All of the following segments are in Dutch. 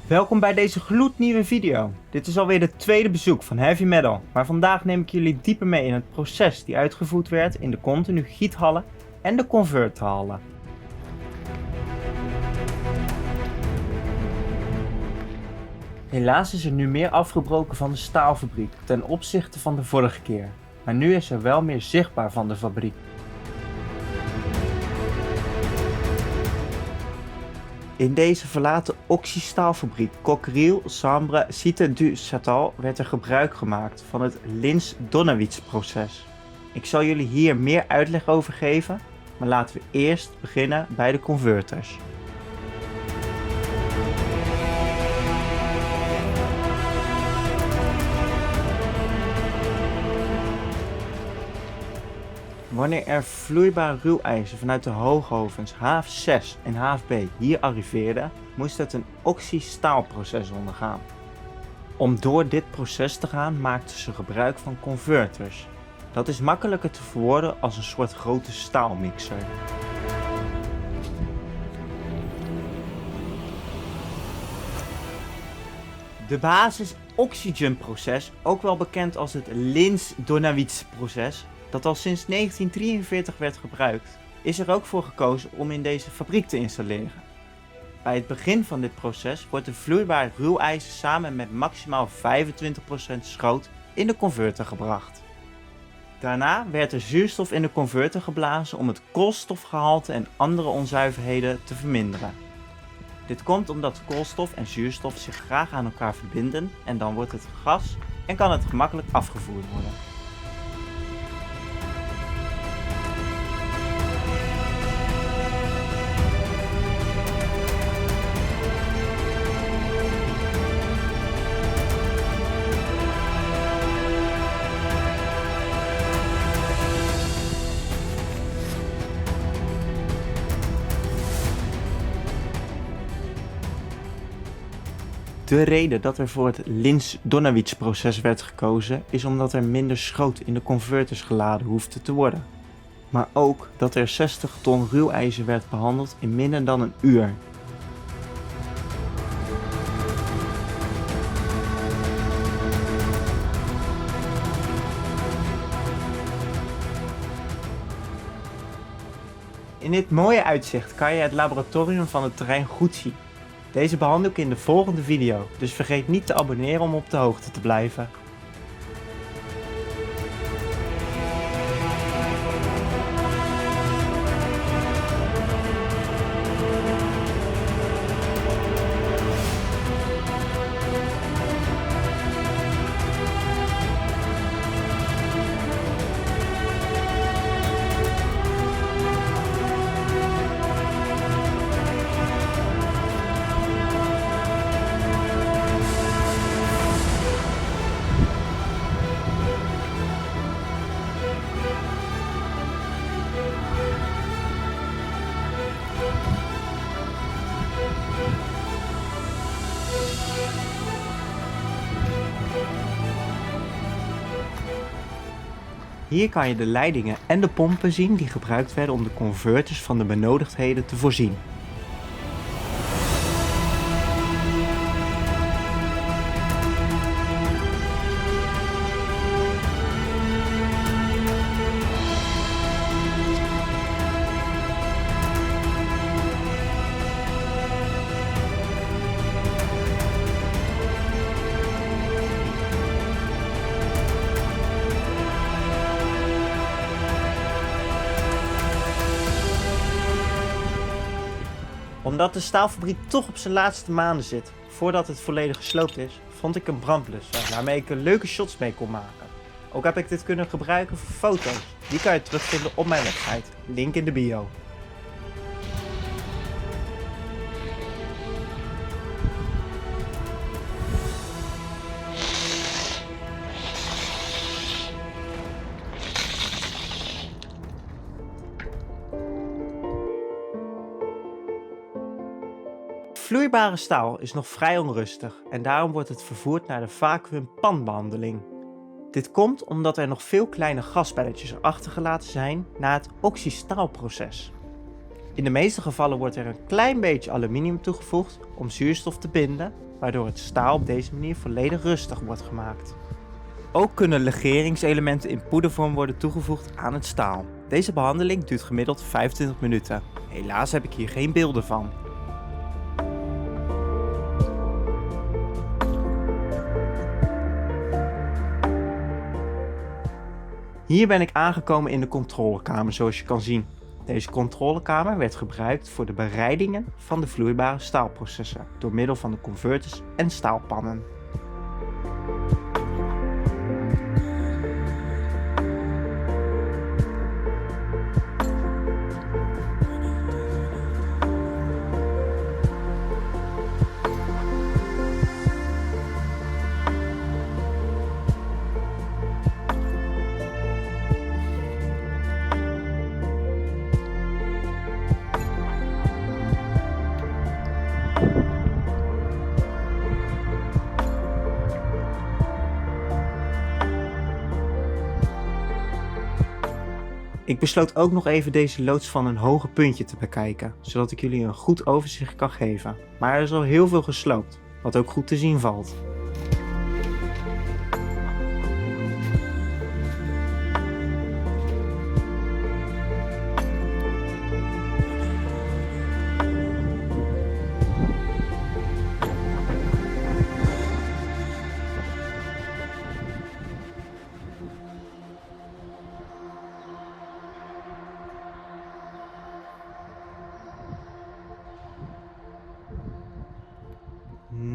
Welkom bij deze gloednieuwe video. Dit is alweer het tweede bezoek van Heavy Metal, maar vandaag neem ik jullie dieper mee in het proces die uitgevoerd werd in de continu giethallen en de converterhallen. Helaas is er nu meer afgebroken van de staalfabriek ten opzichte van de vorige keer, maar nu is er wel meer zichtbaar van de fabriek. In deze verlaten oxystaalfabriek Cockerill Sambre Cité du Châtel werd er gebruik gemaakt van het Linz-Donawitz-proces. Ik zal jullie hier meer uitleg over geven, maar laten we eerst beginnen bij de converters. Wanneer er vloeibaar ruwijzer vanuit de hoogovens HF6 en HFB hier arriveerde, moest het een oxystaalproces ondergaan. Om door dit proces te gaan maakten ze gebruik van converters. Dat is makkelijker te verwoorden als een soort grote staalmixer. De basis-oxygen-proces, ook wel bekend als het Linz-Donawitz-proces, dat al sinds 1943 werd gebruikt, is er ook voor gekozen om in deze fabriek te installeren. Bij het begin van dit proces wordt de vloeibaar ruwijzer samen met maximaal 25% schroot in de converter gebracht. Daarna werd er zuurstof in de converter geblazen om het koolstofgehalte en andere onzuiverheden te verminderen. Dit komt omdat koolstof en zuurstof zich graag aan elkaar verbinden en dan wordt het gas en kan het gemakkelijk afgevoerd worden. De reden dat er voor het Linz-Donawitz-proces werd gekozen is omdat er minder schroot in de converters geladen hoefde te worden. Maar ook dat er 60 ton ruwijzer werd behandeld in minder dan een uur. In dit mooie uitzicht kan je het laboratorium van het terrein goed zien. Deze behandel ik in de volgende video, dus vergeet niet te abonneren om op de hoogte te blijven. Hier kan je de leidingen en de pompen zien die gebruikt werden om de converters van de benodigdheden te voorzien. Omdat de staalfabriek toch op zijn laatste maanden zit, voordat het volledig gesloopt is, vond ik een brandblusser waarmee ik er leuke shots mee kon maken. Ook heb ik dit kunnen gebruiken voor foto's. Die kan je terugvinden op mijn website, link in de bio. Vloeibare staal is nog vrij onrustig en daarom wordt het vervoerd naar de vacuümpanbehandeling. Dit komt omdat er nog veel kleine gasbelletjes achtergelaten zijn na het oxystaalproces. In de meeste gevallen wordt er een klein beetje aluminium toegevoegd om zuurstof te binden, waardoor het staal op deze manier volledig rustig wordt gemaakt. Ook kunnen legeringselementen in poedervorm worden toegevoegd aan het staal. Deze behandeling duurt gemiddeld 25 minuten. Helaas heb ik hier geen beelden van. Hier ben ik aangekomen in de controlekamer, zoals je kan zien. Deze controlekamer werd gebruikt voor de bereidingen van de vloeibare staalprocessen door middel van de converters en staalpannen. Ik besloot ook nog even deze loods van een hoger puntje te bekijken, zodat ik jullie een goed overzicht kan geven. Maar er is al heel veel gesloopt, wat ook goed te zien valt.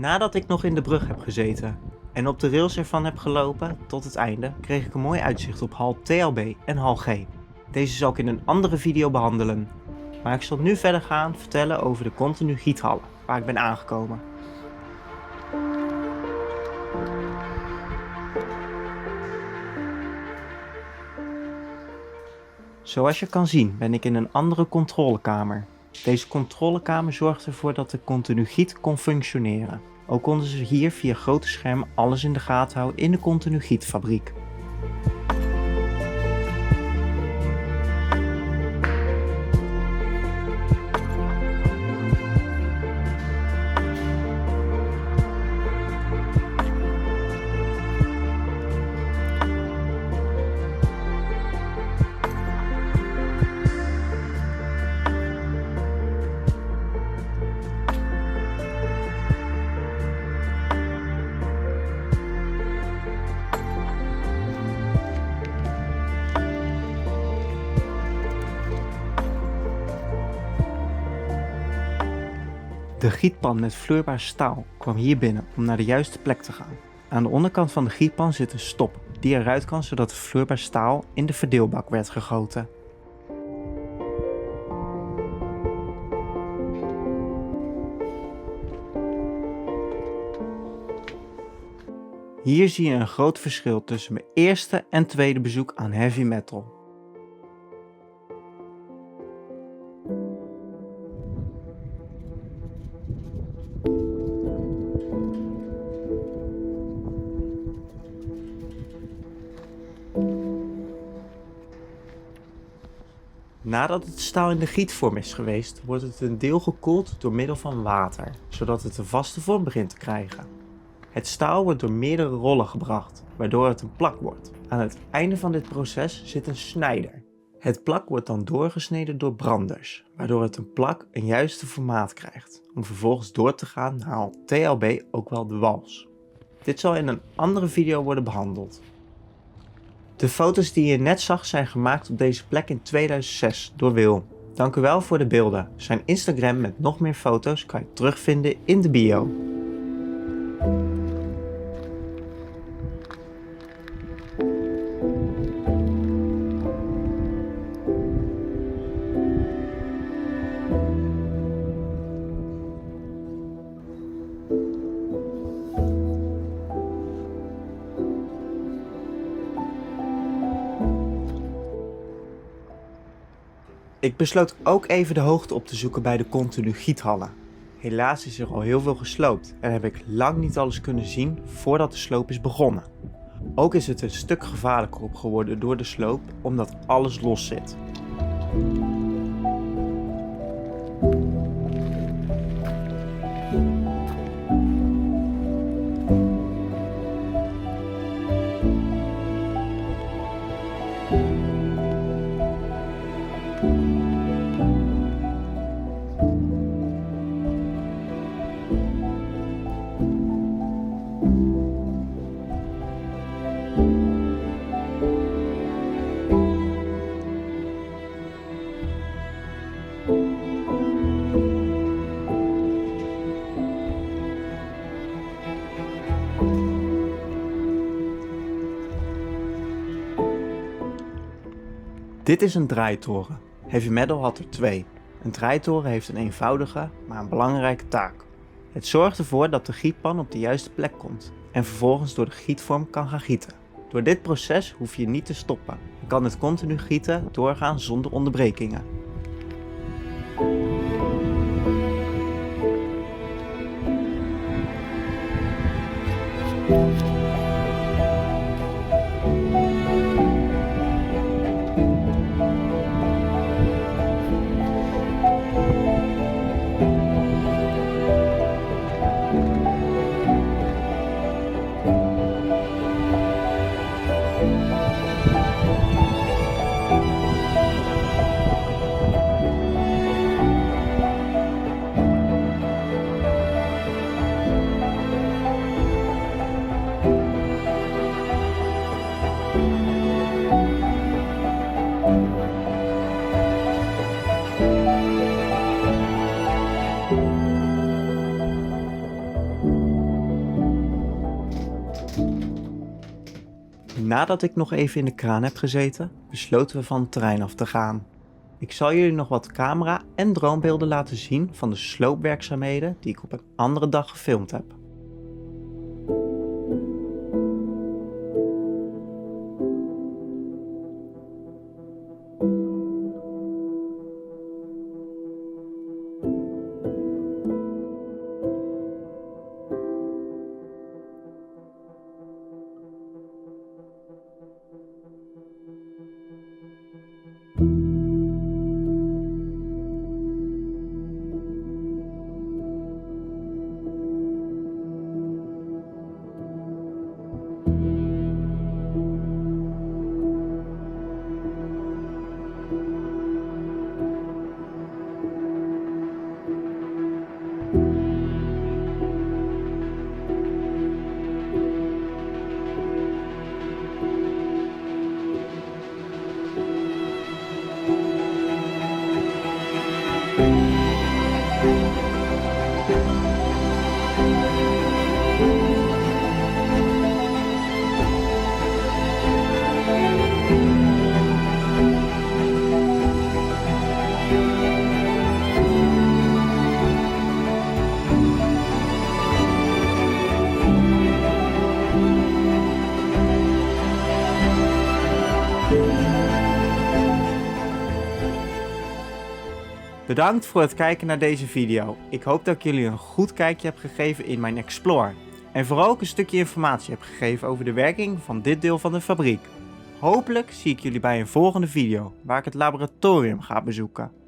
Nadat ik nog in de brug heb gezeten en op de rails ervan heb gelopen tot het einde, kreeg ik een mooi uitzicht op hal TLB en hal G. Deze zal ik in een andere video behandelen. Maar ik zal nu verder gaan vertellen over de continu giethallen, waar ik ben aangekomen. Zoals je kan zien ben ik in een andere controlekamer. Deze controlekamer zorgt ervoor dat de continu giet kon functioneren. Ook konden ze hier via grote schermen alles in de gaten houden in de continu gietfabriek. De gietpan met vloeibaar staal kwam hier binnen om naar de juiste plek te gaan. Aan de onderkant van de gietpan zit een stop die eruit kan zodat de vloeibaar staal in de verdeelbak werd gegoten. Hier zie je een groot verschil tussen mijn eerste en tweede bezoek aan heavy metal. Nadat het staal in de gietvorm is geweest, wordt het een deel gekoeld door middel van water, zodat het een vaste vorm begint te krijgen. Het staal wordt door meerdere rollen gebracht, waardoor het een plak wordt. Aan het einde van dit proces zit een snijder. Het plak wordt dan doorgesneden door branders, waardoor het een plak een juiste formaat krijgt, om vervolgens door te gaan naar hal TLB, ook wel de wals. Dit zal in een andere video worden behandeld. De foto's die je net zag zijn gemaakt op deze plek in 2006 door Wil. Dank u wel voor de beelden. Zijn Instagram met nog meer foto's kan je terugvinden in de bio. Ik besloot ook even de hoogte op te zoeken bij de continu giethallen. Helaas is er al heel veel gesloopt en heb ik lang niet alles kunnen zien voordat de sloop is begonnen. Ook is het een stuk gevaarlijker op geworden door de sloop omdat alles los zit. Dit is een draaitoren. Heavy Metal had er 2. Een draaitoren heeft een eenvoudige, maar een belangrijke taak. Het zorgt ervoor dat de gietpan op de juiste plek komt en vervolgens door de gietvorm kan gaan gieten. Door dit proces hoef je niet te stoppen en kan het continu gieten doorgaan zonder onderbrekingen. Nadat ik nog even in de kraan heb gezeten, besloten we van het terrein af te gaan. Ik zal jullie nog wat camera- en dronebeelden laten zien van de sloopwerkzaamheden die ik op een andere dag gefilmd heb. Bedankt voor het kijken naar deze video. Ik hoop dat ik jullie een goed kijkje heb gegeven in mijn Explore. En vooral ook een stukje informatie heb gegeven over de werking van dit deel van de fabriek. Hopelijk zie ik jullie bij een volgende video, waar ik het laboratorium ga bezoeken.